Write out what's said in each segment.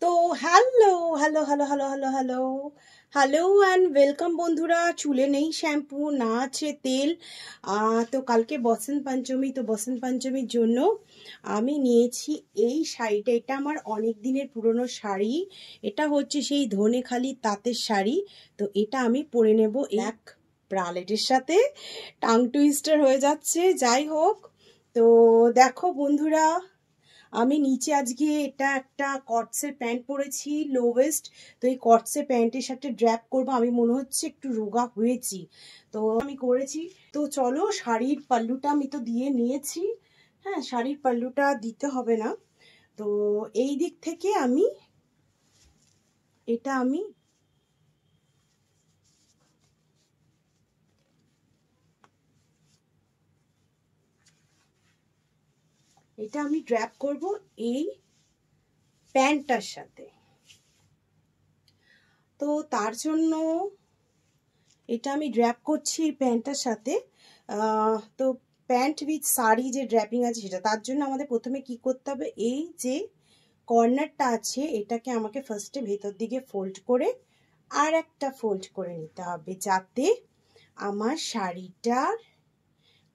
তো hello hello hello hello hello hello hello and welcome বন্ধুরা। চুলে নেই শ্যাম্পু, না আছে তেল। তো কালকে বসন্ত পঞ্চমী, তো বসন্ত পঞ্চমীর জন্য আমি নিয়েছি এই শাড়িটা। এটা আমার অনেক দিনের পুরনো শাড়ি। এটা হচ্ছে সেই ধনেখালি তাঁতের শাড়ি। তো এটা আমি পরে নেব এক ব্রালেটের সাথে। টাং টুইস্টার হয়ে যাচ্ছে, যাই হোক। তো দেখো বন্ধুরা, আমি নিচে আজকে এটা একটা কটসের প্যান্ট পরেছি, লো ওয়েস্ট। তো এই কটসের প্যান্টের সাথে ড্র্যাপ করবো। আমি মনে হচ্ছে একটু রোগা হয়েছি, তো আমি করেছি। তো চলো, শাড়ির পাল্লুটা আমি তো দিয়ে নিয়েছি। হ্যাঁ, শাড়ির পাল্লুটা দিতে হবে না। তো এই দিক থেকে আমি এটা আমি ড্র্যাপ করব এই প্যান্টটার সাথে। তো তার জন্য এটা আমি ড্র্যাপ করছি এই প্যান্টটার সাথে। তো প্যান্ট উইথ শাড়ি যে ড্র্যাপিং আছে সেটা, তার জন্য আমাদের প্রথমে কি করতে হবে, এই যে কর্নারটা আছে এটাকে আমাকে ফার্স্টে ভেতর দিকে ফোল্ড করে আর একটা ফোল্ড করে নিতে হবে, যাতে আমার শাড়িটার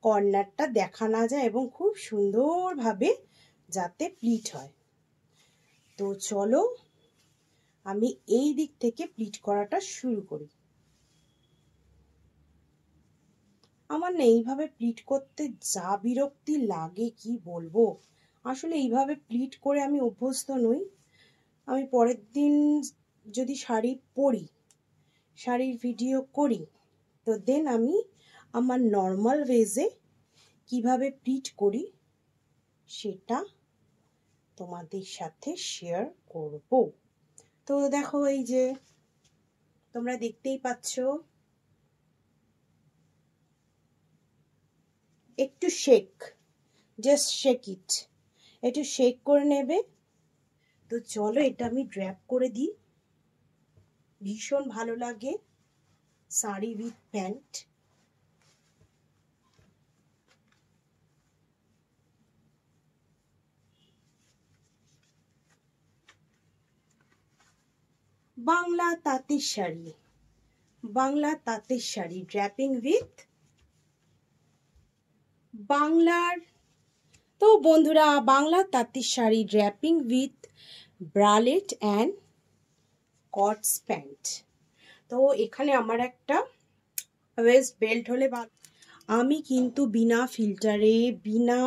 কর্নারটা দেখা না যায় এবং খুব সুন্দরভাবে যাতে প্লিট হয়। তো চলো আমি এই দিক থেকে প্লিট করাটা শুরু করি। আমার না এইভাবে প্লিট করতে যা বিরক্তি লাগে কি বলবো। আসলে এইভাবে প্লিট করে আমি অভ্যস্ত নই। আমি পরের দিন যদি শাড়ি পরি, শাড়ির ভিডিও করি, তো দেন আমি আমার নর্মাল ওয়েজে কিভাবে প্লিট করি সেটা তোমাদের সাথে শেয়ার করব। তো দেখো, এই যে তোমরা দেখতেই পাচ্ছ, একটু শেক, জাস্ট শেক ইট, একটু শেক করে নেবে। তো চলো এটা আমি ড্র্যাপ করে দিই। ভীষণ ভালো লাগে শাড়ি উইথ প্যান্ট। বাংলা তাঁতের শাড়ি, বাংলা তাঁতের শাড়ি ড্র্যাপিং উইথ বাংলার। তো বন্ধুরা, বাংলা তাঁতের sari draping with bralette and cots pant. তো এখানে আমার একটা ওয়েস্ট বেল্ট হলে ভালো। আমি কিন্তু বিনা ফিল্টারে, বিনা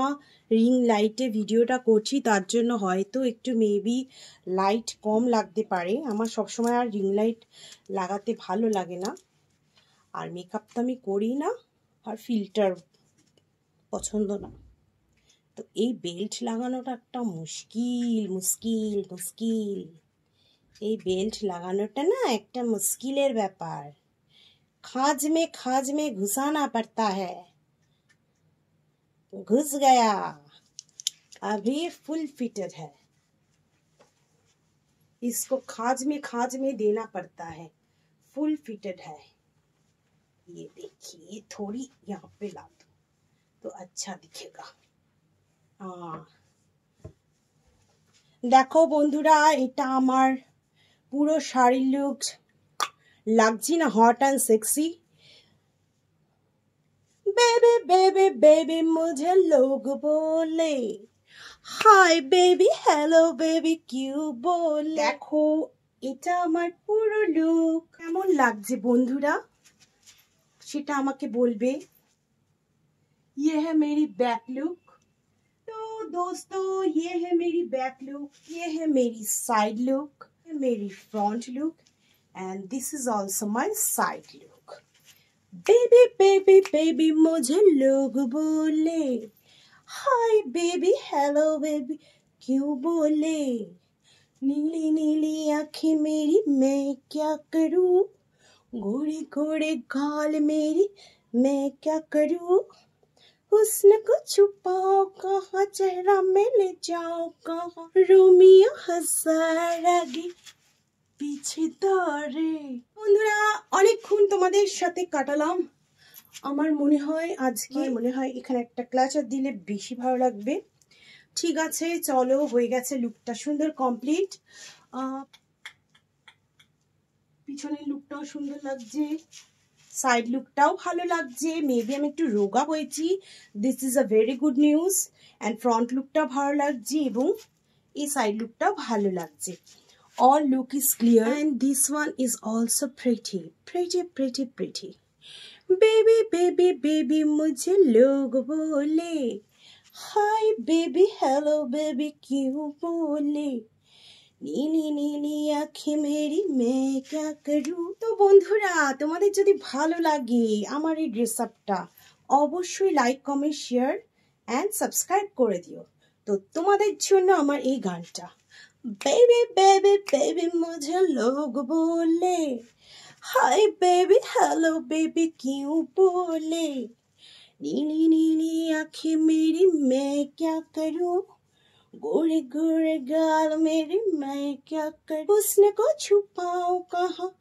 রিং লাইটে ভিডিওটা করছি, তার জন্য হয়তো একটু মেবি লাইট কম লাগতে পারে। আমার সবসময় আর রিং লাইট লাগাতে ভালো লাগে না, আর মেকআপ তো আমি করি না, আর ফিল্টার পছন্দ না। তো এই বেল্ট লাগানোটা একটা মুশকিল মুশকিল মুশকিল। এই বেল্ট লাগানোটা না একটা মুশকিলের ব্যাপার। खाज में घुसाना पड़ता है। घुस गया, अभी फुल फिटेड है। इसको खाज में देना पड़ता है। फुल फिटेड है। ये देखिए, थोड़ी यहाँ पे ला दो तो अच्छा दिखेगा। हाँ, देखो বন্ধুরা, এটা আমার পুরো শাড়ি লুক লাগছি না hot and sexy. Baby baby baby मुझे लोग बोले हाय बेबी, हेलो बेबी, क्यों बोले। देखो এটা আমার পুরো লুক কেমন লাগছে বন্ধুরা, সেটা আমাকে বলবে। ये है मेरी बैक लुक। तो दोस्तों, ये है मेरी बैक लुक, ये है मेरी साइड लुक, मेरी front look, and this is also my side look. Baby baby baby मुझे लोग बोले हाय बेबी, हेलो बेबी, क्यों बोले। नीली नीली आंखें मेरी, मैं क्या करूं। घोड़े घोड़े गाल मेरी, मैं क्या करूं। हुस्न को छुपाओ कहाँ, चेहरा में ले जाओ कहाँ। रोमियो हंसार आगे পিছে ধরে। বন্ধুরা, অনেকক্ষণ তোমাদের সাথে কাটালাম। আমার মনে হয় আজকে এখানে একটা ক্লাচার দিলে বেশি ভালো লাগবে। ঠিক আছে, চলো, হয়ে গেছে, লুকটা সুন্দর কমপ্লিট। পিছনের লুকটাও সুন্দর লাগছে, সাইড লুকটাও ভালো লাগছে। মেবি আমি একটু রোগা হয়েছি, this is a very good news. And front লুকটাও ভালো লাগছে এবং এই সাইড লুকটাও ভালো লাগছে। All look is clear and this one is also pretty, pretty, pretty, pretty. Baby, baby, baby, मुझे लोग बोले, hi baby, hello baby, क्यों बोले, নীলি নীলি আঁখে মেরি मैं क्या करूं। তো বন্ধুরা, তোমাদের যদি ভালো লাগে আমার এই ড্রেস আপটা, অবশ্যই like comment share and subscribe করে দিও। তো তোমাদের জন্য আমার এই গানটা, बेबी बेबी बेबी मुझे लोग बोले, हाय बेबी हेलो बेबी क्यों बोले, नीली नीली आंखें मेरी मैं क्या करूं, गोरे गोरे गाल मेरी मैं क्या करूं, हुस्न को छुपाऊं कहाँ,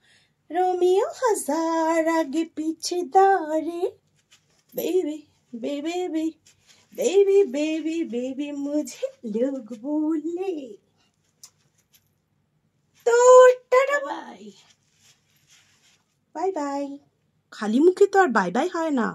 रोमियो हजार आगे पीछे दौड़े, baby baby baby baby baby मुझे लोग बोले। তো টাটা বাই বাই বাই। খালি মুখে তো আর বাই বাই হয় না।